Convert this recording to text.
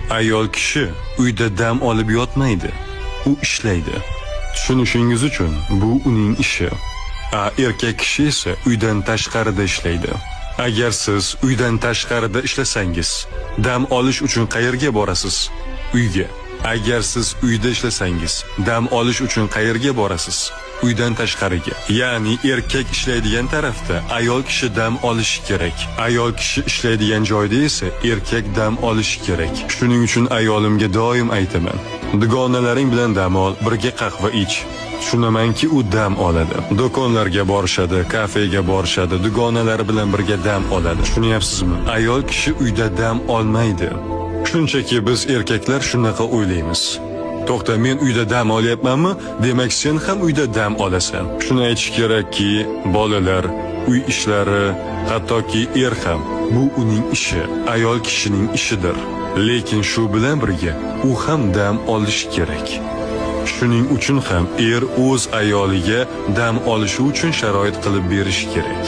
Ayol kishi uyda dam olib yotmaydi. U ishlaydi. Tushunishingiz uchun bu uning ishi. Erkak kishi esa uydan tashqarida ishlaydi. Agar siz uydan tashqarida ishlasangiz, dam olish uchun qayerga borasiz? Uyga. Agar siz uyda ishlasangiz, dam olish uchun qayerga borasiz? Uydan tashqariga. Ya'ni erkak ishlaydigan tarafda ayol kishi dam olishi kerak. Ayol kishi ishlaydigan joyda esa erkak dam olishi kerak. Shuning uchun ayolimga doim aytaman: dugonalaring bilan dam ol, birga qahva ich. Tushunamanki, u dam oladi. Do'konlarga borishadi, kafega borishadi, dugonalari bilan birga dam oladi. Tushunyapsizmi? Ayol kishi uyda dam olmaydi. Shunchaki biz erkaklar shunaqa o'ylaymiz. To'xta, men uyda dam olyapmanmi? Demak, sen ham uyda dam olasan. Shuni aytish kerakki, bolalar, uy ishlari, hattoki ham bu uning ishi, ayol kishining ishidir. Lekin shu bilan birga u ham dam olishi kerak. Shuning uchun ham o'z ayoliga dam olishi uchun sharoit qilib berish kerak.